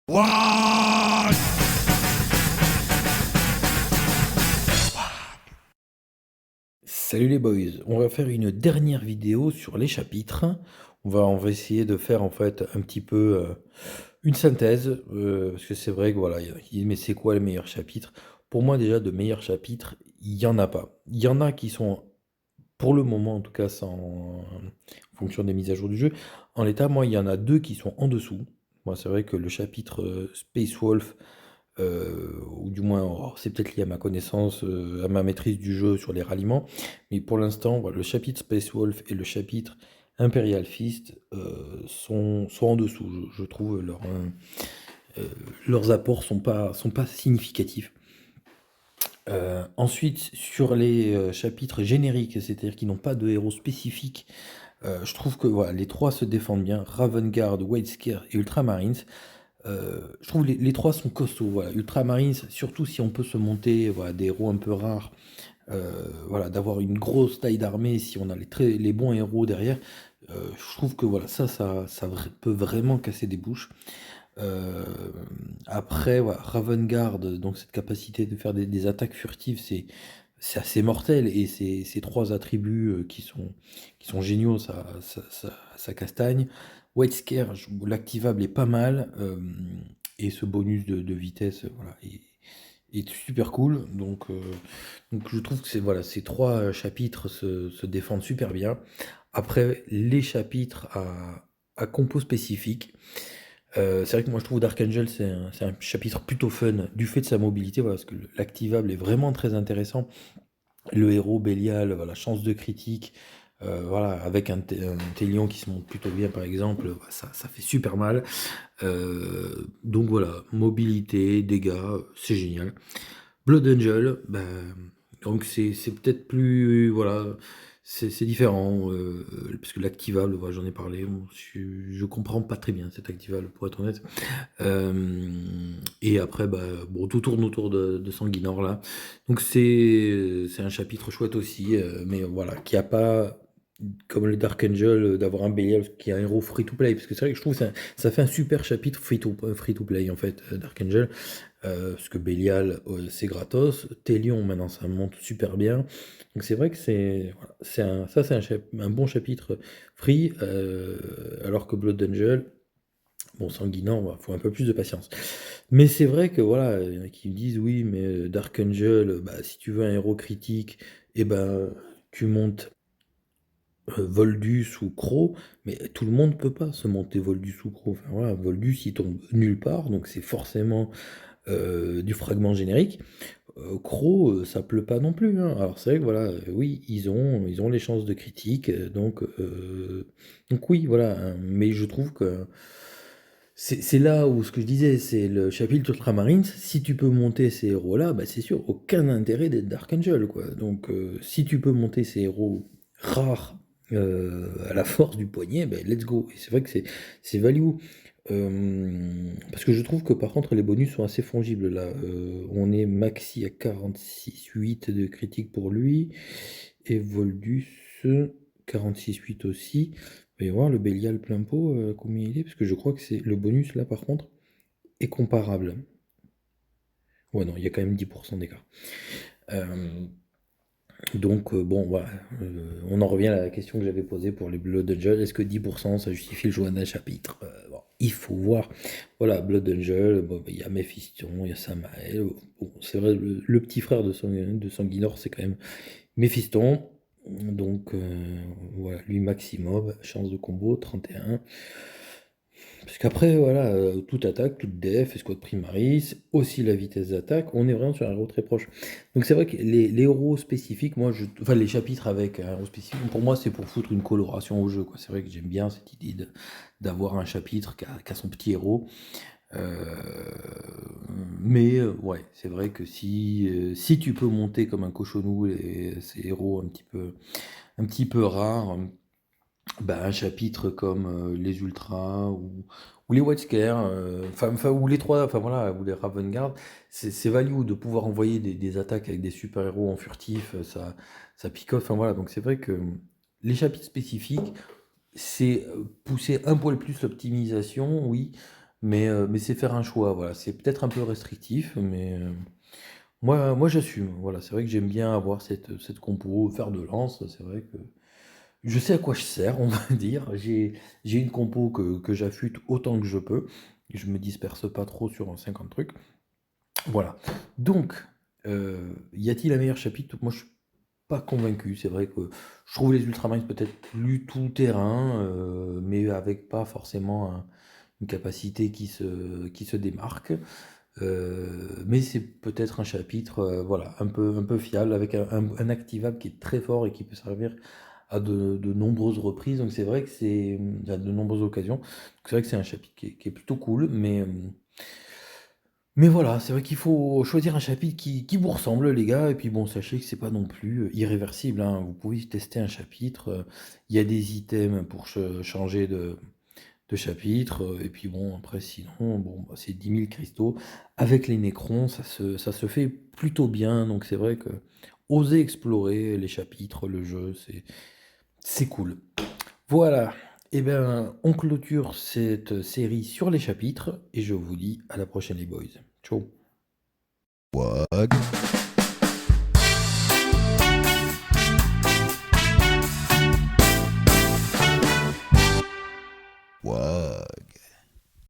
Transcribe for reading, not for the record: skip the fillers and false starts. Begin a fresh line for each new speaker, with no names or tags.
What?
Salut les boys, on va faire une dernière vidéo sur les chapitres. On va essayer de faire en fait un petit peu une synthèse, parce que c'est vrai que voilà, il y en a qui disent mais c'est quoi le meilleur chapitre? Pour moi déjà de meilleurs chapitres, il n'y en a pas. Il y en a qui sont, pour le moment en tout cas, en fonction des mises à jour du jeu. En l'état, moi il y en a deux qui sont en dessous. Moi c'est vrai que le chapitre Space Wolf, ou du moins, c'est peut-être lié à ma connaissance, à ma maîtrise du jeu sur les ralliements, mais pour l'instant, voilà, le chapitre Space Wolf et le chapitre Imperial Fist sont en dessous. Je trouve leurs apports sont pas significatifs. Ensuite, sur les chapitres génériques, c'est-à-dire qui n'ont pas de héros spécifiques, je trouve que voilà, les trois se défendent bien. Ravengard, White Scare et Ultramarines. Je trouve les trois sont costauds. Voilà. Ultramarines, surtout si on peut se monter voilà, des héros un peu rares, voilà, d'avoir une grosse taille d'armée, si on a les bons héros derrière, je trouve que voilà, peut vraiment casser des bouches. Euh, Après, voilà, Ravengard, donc cette capacité de faire des attaques furtives, c'est assez mortel, et ces trois attributs qui sont géniaux, ça castagne. White Scare, l'activable est pas mal, et ce bonus de vitesse, voilà, est super cool. Donc je trouve que voilà, ces trois chapitres se défendent super bien. Après, les chapitres à compos spécifiques, c'est vrai que moi je trouve Dark Angel c'est un chapitre plutôt fun du fait de sa mobilité, voilà, parce que l'activable est vraiment très intéressant. Le héros Bélial, voilà, chance de critique, voilà, avec un Télion qui se monte plutôt bien par exemple, ça fait super mal. Donc voilà, mobilité, dégâts, c'est génial. Blood Angel, donc c'est peut-être plus, voilà, c'est différent, parce que l'activable, voilà, j'en ai parlé, bon, je comprends pas très bien cet activable pour être honnête. Et après, bon, tout tourne autour de Sanguinor là. Donc c'est un chapitre chouette aussi, mais voilà, qui a pas, comme le Dark Angel, d'avoir un Belial qui est un héros free-to-play. Parce que c'est vrai que je trouve que ça fait un super chapitre free-to-play en fait, Dark Angel. Parce que Belial, c'est gratos. Télion, maintenant, ça monte super bien. Donc c'est vrai que voilà, un bon chapitre free, alors que Blood Angel, bon, Sanguinant, il faut un peu plus de patience. Mais c'est vrai que voilà, il y en a qui me disent oui, mais Dark Angel, si tu veux un héros critique, et ben tu montes Voldus ou Croc, mais tout le monde peut pas se monter Voldus ou Croc. Enfin voilà, Voldus il tombe nulle part, donc c'est forcément du fragment générique. Croc, ça pleut pas non plus, hein. Alors c'est vrai que voilà, oui, ils ont les chances de critique, donc oui, voilà, hein. Mais je trouve que c'est là où ce que je disais, c'est le chapitre Ultramarines. Si tu peux monter ces héros-là, c'est sûr, aucun intérêt d'être Dark Angel, quoi. Donc, si tu peux monter ces héros rares à la force du poignet, let's go. Et c'est vrai que c'est value. Parce que je trouve que par contre, les bonus sont assez fongibles là. On est maxi à 46,8 de critique pour lui. Et Voldus, 46,8 aussi. Il va y voir le Bélial plein pot, combien il est, parce que je crois que c'est le bonus là par contre est comparable. Ouais, non, il y a quand même 10% d'écart. Euh, donc bon, voilà, on en revient à la question que j'avais posée pour les Blood Angel. Est-ce que 10% ça justifie le choix d'un chapitre? Bon, il faut voir. Voilà, Blood Angel, bon, il y a Méphiston, il y a Samael. Bon, c'est vrai, le petit frère de Sanguinor, c'est quand même Méphiston. Donc voilà, lui maximum, chance de combo 31. Parce qu'après, voilà, toute attaque, toute def, escouade primaris, aussi la vitesse d'attaque, on est vraiment sur un héros très proche. Donc c'est vrai que les héros spécifiques, enfin les chapitres avec un héros spécifique, pour moi c'est pour foutre une coloration au jeu, quoi. C'est vrai que j'aime bien cette idée d'avoir un chapitre qui a son petit héros. Euh, mais ouais, c'est vrai que si tu peux monter comme un cochonou ces héros un petit peu rares, un chapitre comme les Ultras ou les White Scare, ou les trois, enfin voilà, ou les Ravengard, c'est value de pouvoir envoyer des attaques avec des super-héros en furtif, ça picote, enfin voilà, donc c'est vrai que les chapitres spécifiques, c'est pousser un poil plus l'optimisation, oui, mais c'est faire un choix, voilà. C'est peut-être un peu restrictif, mais moi j'assume. Voilà, c'est vrai que j'aime bien avoir cette compo, fer de lance, c'est vrai que je sais à quoi je sers, on va dire. J'ai une compo que j'affûte autant que je peux. Je me disperse pas trop sur 50 trucs. Voilà. Donc, y a-t-il un meilleur chapitre? Moi, je suis pas convaincu. C'est vrai que je trouve les Ultramarines peut-être plus tout-terrain, mais avec pas forcément une capacité qui se démarque. Mais c'est peut-être un chapitre, voilà, un peu fiable, avec un activable qui est très fort et qui peut servir à de nombreuses reprises. Donc c'est vrai que c'est à de nombreuses occasions. Donc c'est vrai que c'est un chapitre qui est plutôt cool, mais voilà, c'est vrai qu'il faut choisir un chapitre qui vous ressemble, les gars. Et puis bon, sachez que c'est pas non plus irréversible, hein. Vous pouvez tester un chapitre. Il y a des items pour changer de chapitre. Et puis bon, après, sinon, bon, bah, c'est 10 000 cristaux. Avec les Nécrons, ça se fait plutôt bien. Donc c'est vrai que oser explorer les chapitres, le jeu, c'est cool. Voilà. Eh bien, on clôture cette série sur les chapitres. Et je vous dis à la prochaine, les boys. Ciao.
Wag.